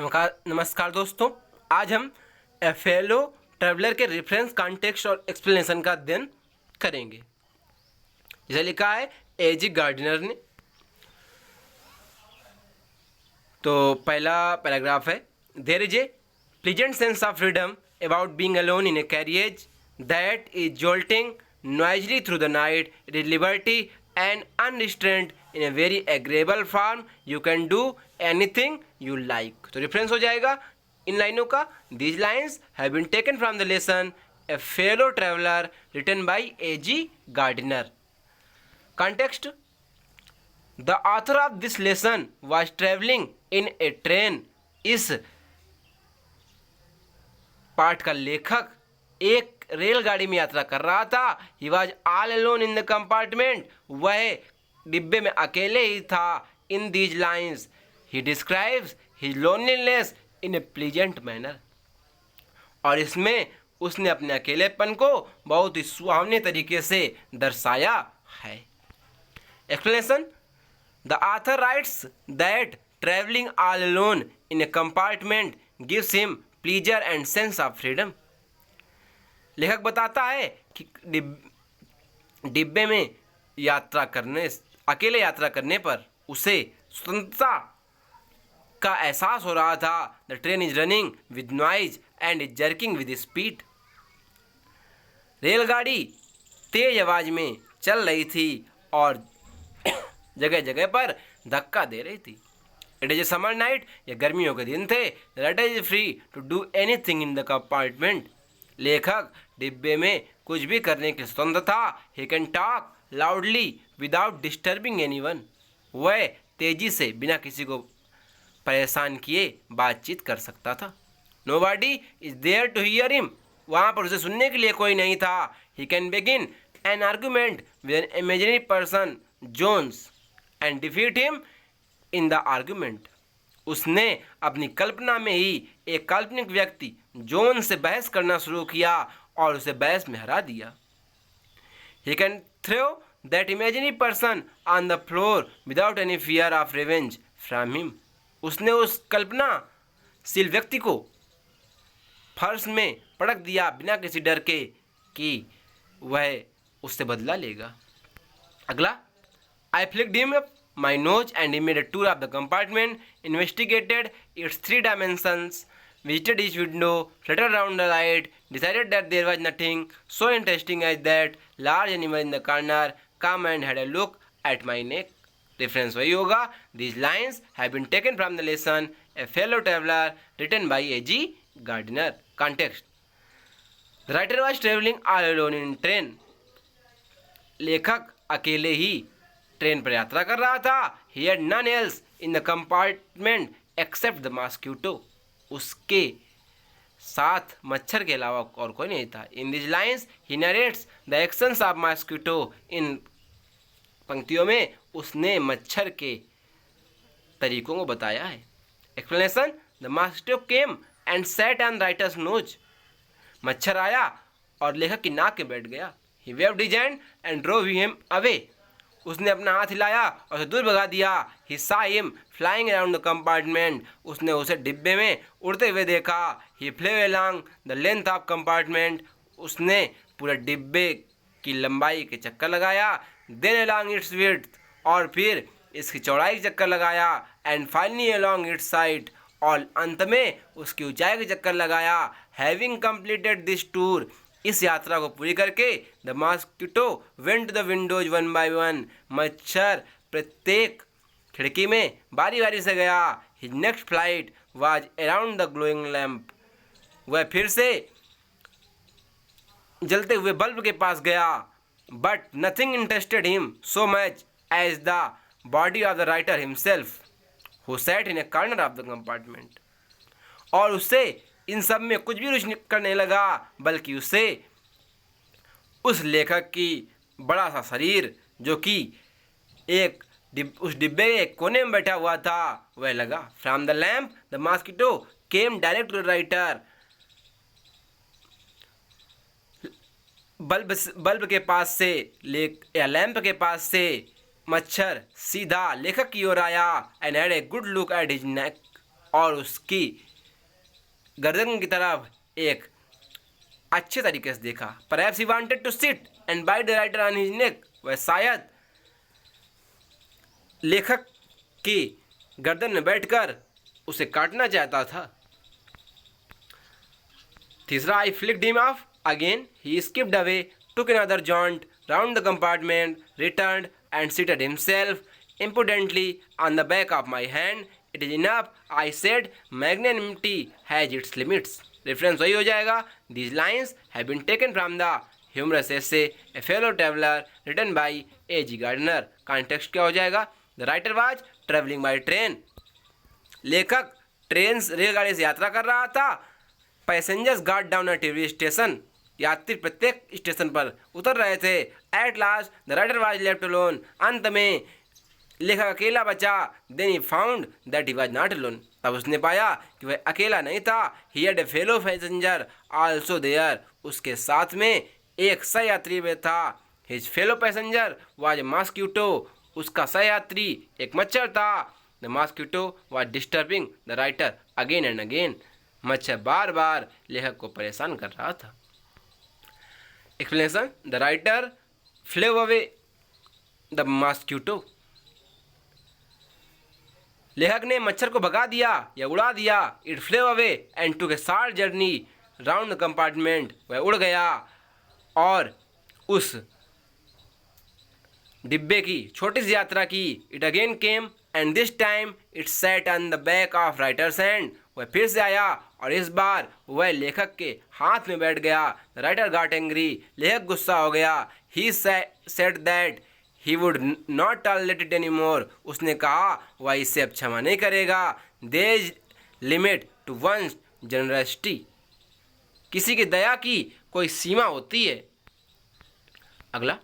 नमस्कार दोस्तों। आज हम फेलो ट्रैवलर के रेफरेंस कॉन्टेक्स्ट और एक्सप्लेनेशन का अध्ययन करेंगे। जैसे लिखा है एजी गार्डनर ने। तो पहला पैराग्राफ है, there is a pleasant sense of freedom about being alone in a carriage that is jolting noisily through the night. It is liberty and unrestrained in a very agreeable form. You can do anything you like. तो reference हो जाएगा इन लाइनों का। These lines have been taken from the lesson A Fellow Traveler written by A.G. Gardner. Context: The author of this lesson was traveling in a train. इस पाठ का लेखक एक रेलगाड़ी में यात्रा कर रहा था। He was all alone in the compartment. वह डिब्बे में अकेले ही था। In these lines he describes his loneliness in A pleasant manner. और इसमें उसने अपने अकेलेपन को बहुत ही सुहावने तरीके से दर्शाया है। Explanation: the author rights that travelling all alone in A compartment gives him pleaser and sense of freedom. लेखक बताता है कि डिब्बे में अकेले यात्रा करने पर उसे स्वतंत्रता का एहसास हो रहा था। The train is running with noise and is jerking with speed. रेलगाड़ी तेज आवाज में चल रही थी और जगह जगह पर धक्का दे रही थी। It is a summer night. ये गर्मियों के दिन थे। The writer is free to do anything in the compartment. लेखक डिब्बे में कुछ भी करने के स्वतंत्र था। He can talk loudly without disturbing anyone. वह तेजी से बिना किसी को परेशान किए बातचीत कर सकता था। Nobody is there to hear him. वहाँ पर उसे सुनने के लिए कोई नहीं था। He can begin an argument with an imaginary person Jones and defeat him in the argument. उसने अपनी कल्पना में ही एक काल्पनिक व्यक्ति जोन से बहस करना शुरू किया और उसे बहस में हरा दिया। He can throw that imaginary person on the floor without any fear of revenge from him. उसने उस कल्पनाशील व्यक्ति को फर्श में पटक दिया बिना किसी डर के कि वह उससे बदला लेगा। अगला, I flicked him up my nose and he made a tour of the compartment, investigated its 3 dimensions, visited each window, fluttered around the light, decided that there was nothing so interesting as that large animal in the corner, come and had a look at my neck. Reference वही होगा। These lines have been taken from the lesson A Fellow Traveler written by A.G. Gardner. Context: The writer was traveling all alone in train. लेखक अकेले ही train पर यात्रा कर रहा था। He had none else in the compartment except the mosquito. उसके साथ मच्छर के अलावा और कोई नहीं था। In these lines he narrates the actions of mosquito. इन पंक्तियों में उसने मच्छर के तरीकों को बताया है। Explanation: The mosquito came and sat on writer's nose. मच्छर आया और लेखक की नाक के बैठ गया। He waved his hand and drove him away. उसने अपना हाथ हिलाया और उसे दूर भगा दिया। He saw him flying around the compartment. उसने उसे डिब्बे में उड़ते हुए देखा। He flew along the length of compartment. उसने पूरे डिब्बे की लंबाई के चक्कर लगाया। Then along its width. और फिर इसकी चौड़ाई के चक्कर लगाया। And finally along its side. और अंत में उसकी ऊंचाई के चक्कर लगाया। Having completed this tour. इस यात्रा को पूरी करके the mosquito went to the windows one by one. मच्छर प्रत्येक खिड़की में बारी बारी से गया। His next flight was around the glowing lamp. वह फिर से जलते हुए बल्ब के पास गया। But nothing interested him so much as the body of the writer himself who sat in a corner of the compartment. और उससे इन सब में कुछ भी रुचि करने लगा, बल्कि उसे उस लेखक की बड़ा सा शरीर जो कि उस डिब्बे के कोने में बैठा हुआ था वह लगा। From the lamp the mosquito came direct to the writer. Bulb के पास से लैंप के पास से मच्छर सीधा लेखक की ओर आया। And had a good look at his neck. और उसकी गर्दन की तरफ एक अच्छे तरीके से देखा। Perhaps he wanted to sit and bite the writer on his neck. वह शायद लेखक की गर्दन में बैठकर उसे काटना चाहता था। तीसरा, I flicked him off again. He skipped away, took another jaunt round the compartment, returned and seated himself impudently on the back of my hand. It is enough, I said. Magnanimity has its limits. Reference वही हो जाएगा। These lines have been taken from the humorous essay A Fellow Traveler written by A.G. Gardner. Context क्या हो जाएगा? The writer was traveling by train. लेखक रेलगाड़ी से यात्रा कर रहा था। Passengers got down at every station. यात्री प्रत्येक स्टेशन पर उतर रहे थे। At last the writer was left alone. अंत में लेखक अकेला बचा। Then he found that he was not alone. तब उसने पाया कि वह अकेला नहीं था। He had a fellow passenger also there. उसके साथ में एक सहयात्री भी था। His fellow passenger was a mosquito. उसका सहयात्री एक मच्छर था। The mosquito was disturbing the writer again and again. मच्छर बार बार लेखक को परेशान कर रहा था। Explanation: The writer flew away the mosquito. लेखक ने मच्छर को भगा दिया या उड़ा दिया। It flew away and took a short journey round the compartment. वह उड़ गया और उस डिब्बे की छोटी सी यात्रा की। It again came and this time it sat on the back of writer's hand. वह फिर से आया और इस बार वह लेखक के हाथ में बैठ गया। The writer got angry. लेखक गुस्सा हो गया। He said that he would not tolerate it anymore. उसने कहा वह इसे अब क्षमा नहीं करेगा। There is limit to one's generosity. किसी की दया की कोई सीमा होती है। अगला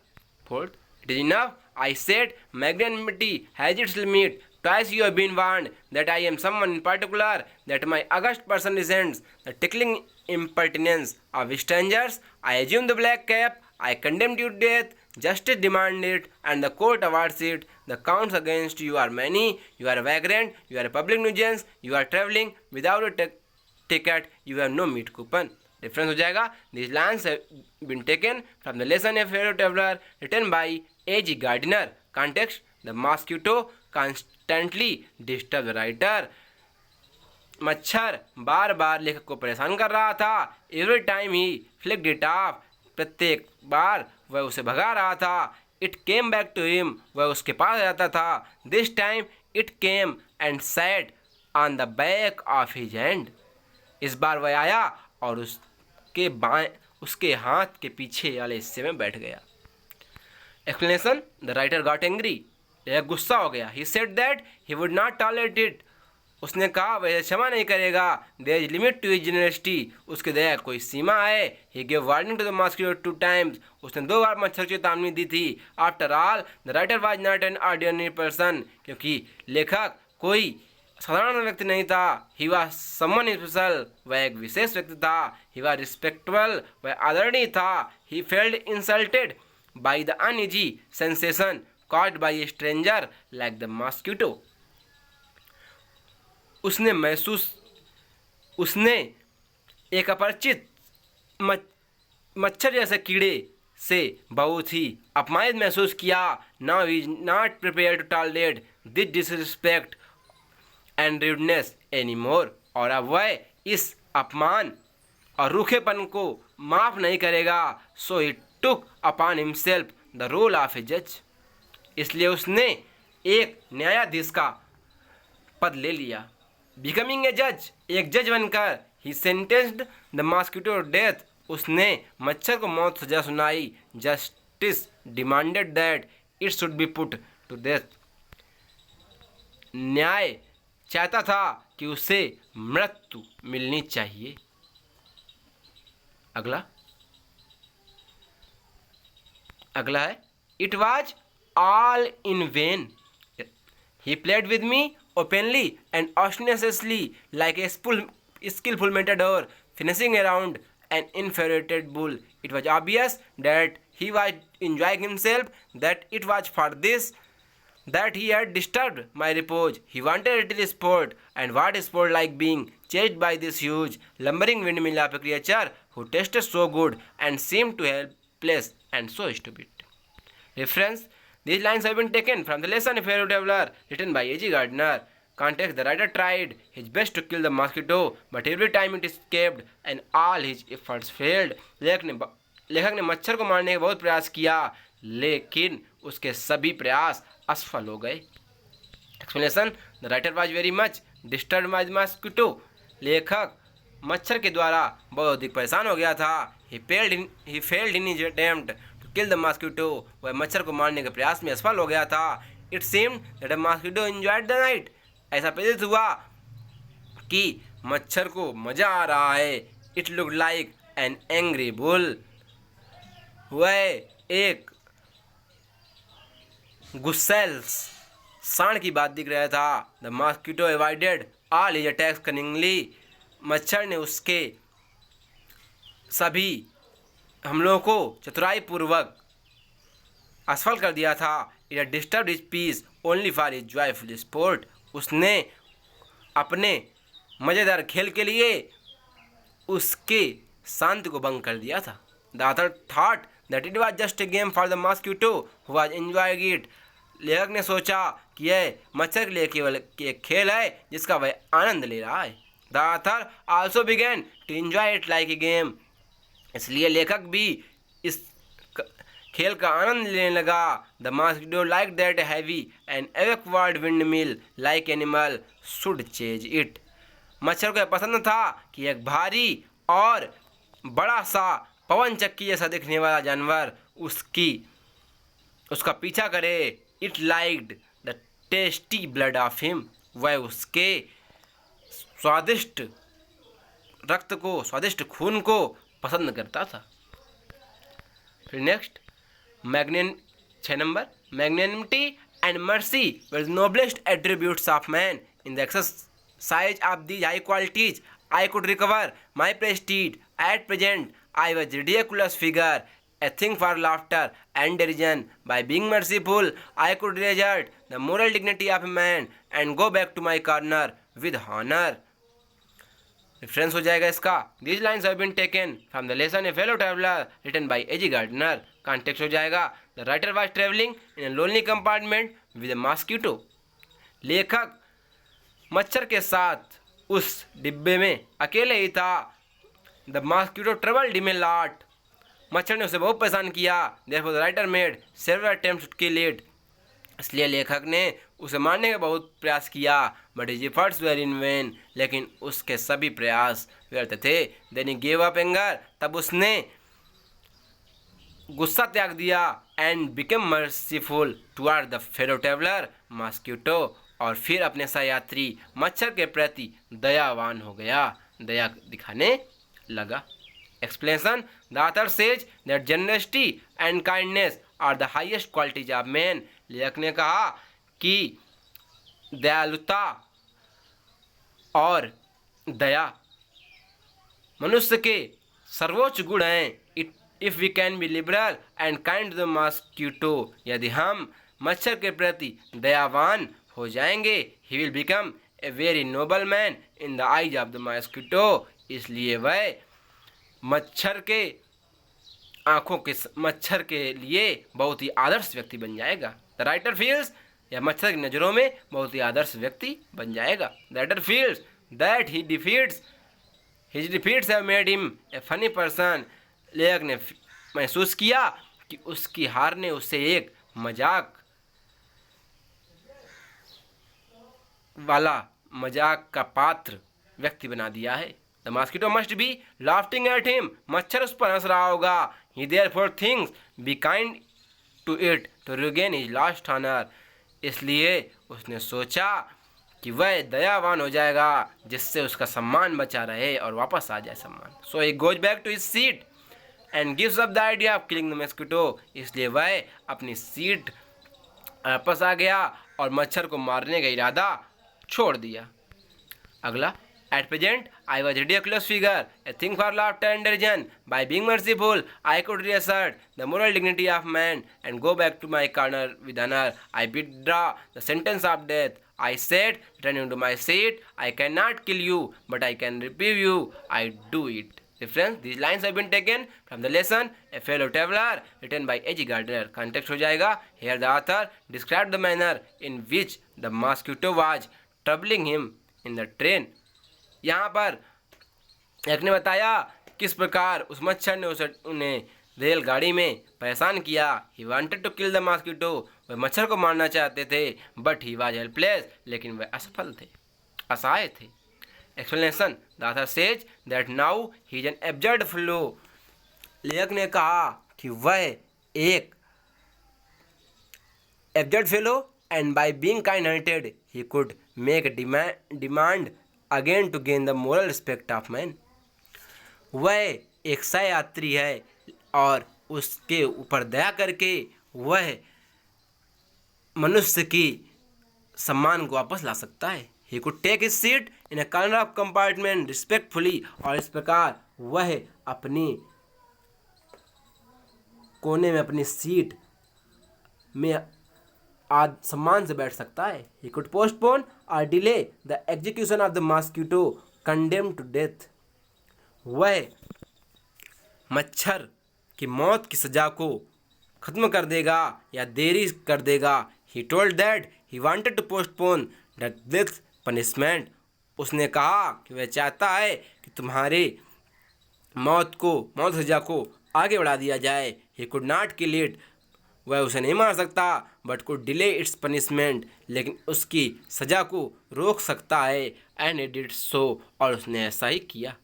fourth, It is enough, I said. Magnanimity has its limit. Twice you have been warned that I am someone in particular, that my august person resents the tickling impertinence of strangers. I assume the black cap. I condemned you to death. Justice demands it, and the court awards it. The counts against you are many. You are a vagrant. You are a public nuisance. You are traveling without a ticket. You have no meat coupon. Difference हो जाएगा। These lines have been taken from the lesson A Fellow Traveler written by A.G. Gardner. Context: The mosquito constantly disturbed the writer. मच्छर बार बार लेखक को परेशान कर रहा था। Every time he flicked it off. प्रत्येक बार वह उसे भगा रहा था। It came back to him. वह उसके पास आता था। This time it came and sat on the back of his hand. इस बार वह आया और उसके हाथ के पीछे वाले हिस्से में बैठ गया। Explanation: The writer got angry. लेखक गुस्सा हो गया। He said that he would not tolerate it. उसने कहा वह क्षमा नहीं करेगा। There is limit to his generosity. उसके दया कोई सीमा है। He gave warning to the mosquito 2 times. उसने 2 बार मच्छर को चेतावनी दी थी। After all, the writer was not an ordinary person. क्योंकि लेखक कोई साधारण व्यक्ति नहीं था। He was someone special. वह एक विशेष व्यक्ति था। He was respectable. वह आदरणीय था। He felt insulted by the uneasy sensation caused by a stranger like the mosquito. उसने एक अपरिचित मच्छर जैसे कीड़े से बहुत ही अपमानित महसूस किया। Now he is not prepared to tolerate this disrespect and rudeness anymore. और अब वह इस अपमान और रूखेपन को माफ नहीं करेगा। So he took upon himself the role of a judge. इसलिए उसने एक न्यायाधीश का पद ले लिया। Becoming a judge, एक जज बनकर he sentenced the mosquito to death. उसने मच्छर को मौत सजा सुनाई। Justice demanded that it should be put to death. न्याय चाहता था कि उसे मृत्यु मिलनी चाहिए। अगला है It was all in vain. He played with me openly and ostentatiously like a skillful matador finishing around an infuriated bull. It was obvious that he was enjoying himself, that it was for this that he had disturbed my repose. He wanted a little sport, and what is sport like being chased by this huge, lumbering windmill of a creature who tasted so good and seemed to helpless and so stupid. Reference: these lines have been taken from the lesson A Fairy Traveler, written by A.G. Gardner. Context: the writer tried his best to kill the mosquito, but every time it escaped and all his efforts failed. लेखक ने मच्छर को मारने का बहुत प्रयास किया, लेकिन उसके सभी प्रयास असफल हो गए. Explanation: the writer was very much disturb by the mosquito. लेखक मच्छर के द्वारा बहुत अधिक परेशान हो गया था. He failed in his attempt to kill the mosquito. वह मच्छर को मारने के प्रयास में असफल हो गया था. It seemed that the mosquito enjoyed the night. ऐसा प्रतीत हुआ कि मच्छर को मजा आ रहा है. It look like an angry bull. वह एक गुस्सैल सांड की बात दिख रहा था. The mosquito avoided all his attacks cunningly. मच्छर ने उसके सभी हमलों को चतुराई पूर्वक असफल कर दिया था. It disturb his peace only for his joyful sport. उसने अपने मज़ेदार खेल के लिए उसके शांति को भंग कर दिया था. The author thought that it was just a game for the mosquito who was enjoying it. लेखक ने सोचा कि यह मच्छर के लिए केवल एक खेल है जिसका वह आनंद ले रहा है. The author also began to enjoy it like a game. इसलिए लेखक भी इस खेल का आनंद लेने लगा. The mosquito like that heavy and awkward windmill like animal should chase it. मच्छर को यह पसंद था कि एक भारी और बड़ा सा पवन चक्की जैसा दिखने वाला जानवर उसका पीछा करे. It liked the tasty blood of him. वह उसके स्वादिष्ट रक्त को, स्वादिष्ट खून को पसंद करता था. फिर next 6 number, magnanimity and mercy were the noblest attributes of man. In the exercise of these high qualities I could recover my prestige. At present, I was a ridiculous figure, a thing for laughter and derision. By being merciful, I could reassert the moral dignity of a man and go back to my corner with honor. Reference हो जाएगा इसका. These lines have been taken from the lesson A Fellow Traveler, written by A.G. Gardner. Context हो जाएगा. The writer was traveling in a lonely compartment with a mosquito. लेखक मच्छर के साथ उस डिब्बे में अकेले ही था. The mosquito troubled him a lot. मच्छर ने उसे बहुत परेशान किया. Therefore the writer made several attempts to kill it. इसलिए लेखक ने उसे मारने का बहुत प्रयास किया. But his efforts were in vain. लेकिन उसके सभी प्रयास व्यर्थ थे. Then he gave up anger. तब उसने गुस्सा त्याग दिया. And become merciful toward the fellow traveller mosquito. और फिर अपने सहयात्री मच्छर के प्रति दयावान हो गया, दया दिखाने लगा. Explanation: the author says that generosity and kindness are the highest qualities of man. लेखक ने कहा कि दयालुता और दया मनुष्य के सर्वोच्च गुण हैं. If we can be liberal and kind to the mosquito. यदि हम मच्छर के प्रति दयावान हो जाएंगे, he will become a very noble man in the eyes of the mosquito. इसलिए वह मच्छर के लिए बहुत ही आदर्श व्यक्ति बन जाएगा. द राइटर फील्स, या मच्छर की नज़रों में बहुत ही आदर्श व्यक्ति बन जाएगा. The writer feels that his defeats have made him a funny person. लेखक ने महसूस किया कि उसकी हार ने उसे एक मजाक का पात्र व्यक्ति बना दिया है. The mosquito must be laughing at him. मच्छर उस पर हंस रहा होगा. He therefore thinks be kind to it to regain his lost honour. इसलिए उसने सोचा कि वह दयावान हो जाएगा जिससे उसका सम्मान बचा रहे और वापस आ जाए सम्मान. So he goes back to his seat and gives up the idea of killing the mosquito. इसलिए वह अपनी सीट वापस आ गया और मच्छर को मारने का इरादा छोड़ दिया. अगला At present, I was a ridiculous figure, a thing for laughter and derision. By being merciful, I could reassert the moral dignity of man and go back to my corner with honor. I withdraw the sentence of death. I said, returning to my seat, I cannot kill you, but I can reprieve you. I do it. Reference: these lines have been taken from the lesson A Fellow Traveler, written by A.G. Gardner. Context हो जाएगा: Here the author described the manner in which the mosquito was troubling him in the train. यहाँ पर एक ने बताया किस प्रकार उस मच्छर ने उन्हें रेलगाड़ी में परेशान किया. He wanted to kill the mosquito, वह मच्छर को मारना चाहते थे. बट ही वाज हेल्पलेस, लेकिन वह असफल थे, असहाय थे. Explanation: the author says that now he is an absurd fellow. लेखक ने कहा कि वह एक absurd fellow and by being kind hearted he could make demand again to gain the moral respect of man. वह एक सहयात्री है और उसके ऊपर दया करके वह मनुष्य की सम्मान को वापस ला सकता है. He could take his seat in a corner of compartment respectfully, और इस प्रकार वह अपनी कोने में अपनी सीट में आज सम्मान से बैठ सकता है. ही कुड पोस्टपोन और delay the execution of the mosquito condemn to death. वह मच्छर की मौत की सज़ा को ख़त्म कर देगा या देरी कर देगा. He told that he wanted to postpone the death punishment. उसने कहा कि वह चाहता है कि तुम्हारे मौत सज़ा को आगे बढ़ा दिया जाए. He could not kill it, वह उसे नहीं मार सकता. But could delay it's punishment, लेकिन उसकी सज़ा को रोक सकता है. एंड इट डिड सो, और उसने ऐसा ही किया.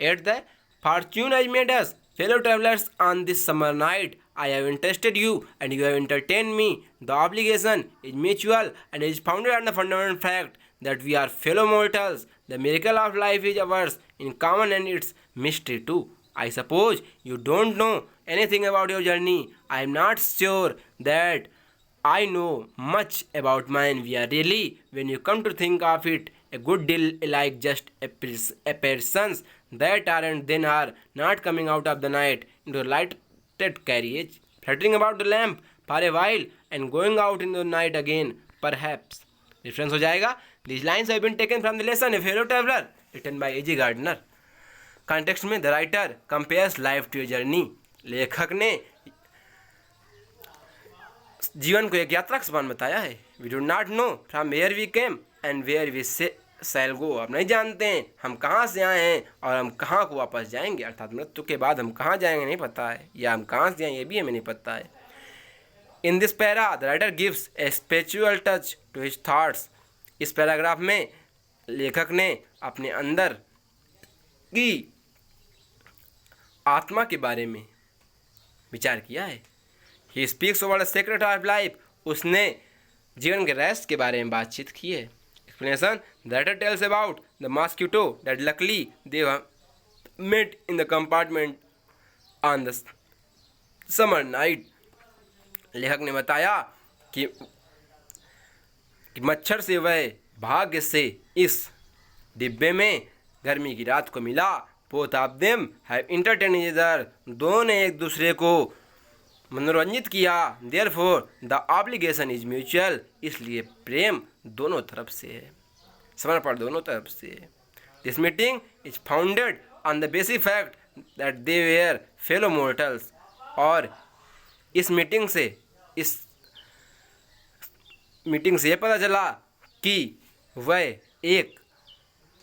At the Fortune has made us fellow travellers on this summer night. I have interested you and you have entertained me. The obligation is mutual and is founded on the fundamental fact that we are fellow mortals. The miracle of life is ours in common and its mystery too. I suppose you don't know anything about your journey. I am not sure that I know much about mine. We are really, when you come to think of it, a good deal like just apparitions that are and then are not coming out of the night into a lighted carriage, fluttering about the lamp for a while and going out in the night again, perhaps. Reference हो जाएगा: These lines have been taken from the lesson A Fellow Traveler, written by A.G. Gardner. Context में the writer compares life to a journey. लेखक ने जीवन को एक यात्रा का समान बताया है. We do not know from where we came and where we shall go. आप नहीं जानते हैं हम कहाँ से आए हैं और हम कहाँ को वापस जाएंगे. अर्थात मृत्यु के बाद हम कहाँ जाएंगे नहीं पता है, या हम कहाँ से आए ये भी हमें नहीं पता है. In this para the writer gives a spiritual touch to his thoughts. इस पैराग्राफ में लेखक ने अपने अंदर की आत्मा के बारे में विचार किया है. He speaks over the secret of life. उसने जीवन के रहस्य के बारे में बातचीत की है. Explanation: the writer tells about the mosquito that luckily they met in the compartment on the summer night. लेखक ने बताया कि मच्छर से वह भाग्य से इस डिब्बे में गर्मी की रात को मिला. Both of them have entertain each other. दोनों ने एक दूसरे को मनोरंजित किया. Therefore the obligation is mutual. इसलिए प्रेम दोनों तरफ से है, समर्पण दोनों तरफ से है. This meeting is founded on the basic fact that they were fellow mortals. और इस मीटिंग से ये पता चला कि वह एक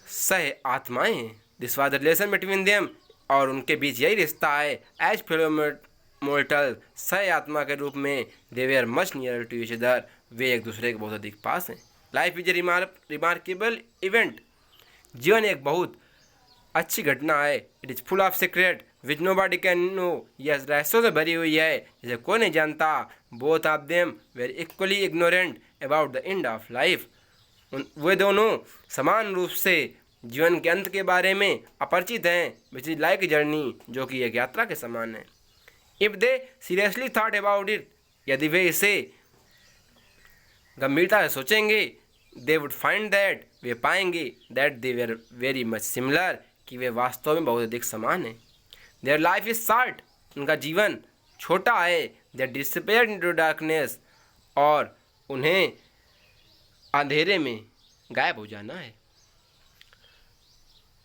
सह आत्माएँ हैं. This was the relation between them. और उनके बीच यही रिश्ता है. एज फेलो मोर्टल, सह आत्मा के रूप में they were much near to each other. वे एक दूसरे के बहुत अधिक पास हैं. Life is a remarkable event. जीवन एक बहुत अच्छी घटना है. It is full of secret which nobody can know. यह रहस्यों से भरी हुई है जिसे कोई नहीं जानता. Both of them were equally ignorant about the end of life. वे दोनों समान रूप से जीवन के अंत के बारे में अपरिचित हैं. विच इज लाइक जर्नी, जो कि एक यात्रा के समान है. If they seriously thought about it, यदि वे इसे गंभीरता से सोचेंगे, दे वुड फाइंड दैट वे पाएंगे that they were very much similar, कि वे वास्तव में बहुत अधिक समान हैं। देयर लाइफ इज शॉर्ट, उनका जीवन छोटा है। दे डिसअपियर इनटू डार्कनेस, और उन्हें अंधेरे में गायब हो जाना है।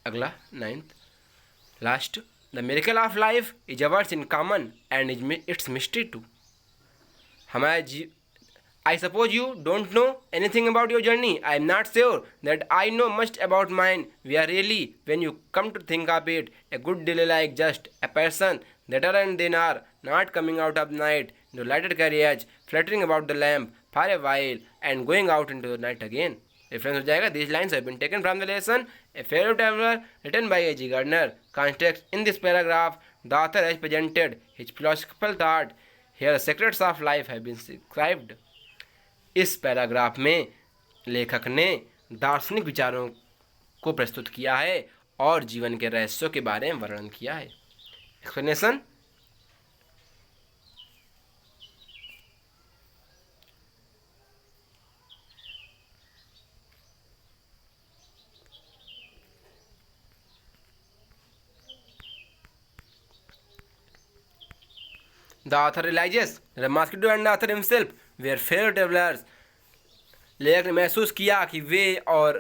अगला 9th last, the miracle of life is ours in common and its mystery too. हमारे I suppose you don't know anything about your journey. I am not sure that I know much about mine. We are really, when you come to think of it, a good deal like just a person that are and then are not coming out of night into lighted carriage, fluttering about the lamp for a while and going out into the night again. Reference हो जाएगा. These lines have been taken from the lesson A Fellow Traveler written by A.G. Gardner. Context: in this paragraph, the author has presented his philosophical thought. Here the secrets of life have been described. इस paragraph में लेखक ने दार्शनिक विचारों को प्रस्तुत किया है और जीवन के रहस्यों के बारे में वर्णन किया है। Explanation: The author realizes that Mosquito and the author himself were fellow travelers. लेखक ने महसूस किया कि वे और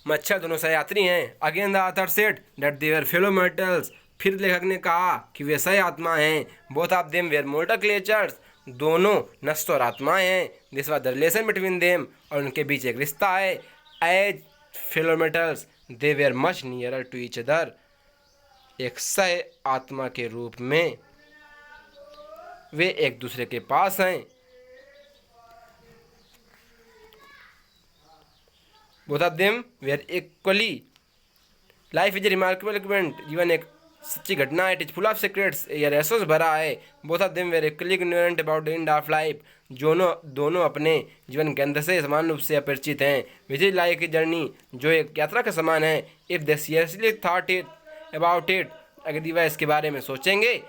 मच्छर दोनों सहयात्री हैं। Again the author said that they were fellow mortals. फिर लेखक ने कहा कि वे सह आत्मा हैं। Both of them were mortal creatures. दोनों नश्वर आत्माएं हैं। This was the relation between them. और उनके बीच एक रिश्ता है। As fellow mortals, they were much nearer to each other. एक सह आत्मा के रूप में वे एक दूसरे के पास हैं। Both of them were equally. Life is a remarkable event. जीवन एक सच्ची घटना है। It is full of secrets. यह रहस्यों से भरा है। Both of them were equally ignorant about the end of life. दोनों अपने जीवन के अंत से समान रूप से अपरिचित हैं। Which is like a journey, जो एक यात्रा के समान है। If they seriously thought about it, अगर वह इसके बारे में सोचेंगे,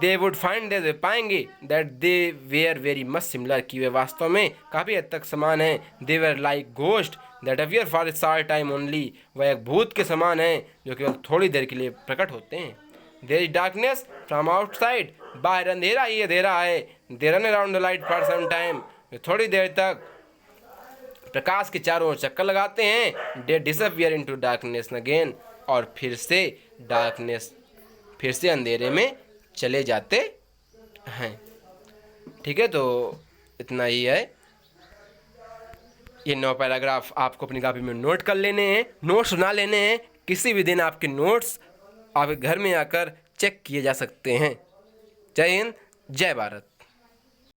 they would find that वे पाएंगे that they were very much similar, कि वे वास्तव में काफ़ी हद तक समान हैं। They were like ghosts that appear for a short time only. वह एक भूत के समान हैं जो केवल थोड़ी देर के लिए प्रकट होते हैं। There is darkness from outside. बाहर अंधेरा ही अंधेरा है। They run around the light for some time. वे थोड़ी देर तक प्रकाश के चारों ओर चक्कर लगाते हैं। They disappear into darkness again. और फिर से अंधेरे में चले जाते हैं। ठीक है, तो इतना ही है। ये 9 पैराग्राफ आपको अपनी कॉपी में नोट कर लेने हैं, नोट्स बना लेने हैं। किसी भी दिन आपके नोट्स आपके घर में आकर चेक किए जा सकते हैं। जय हिंद, जय भारत।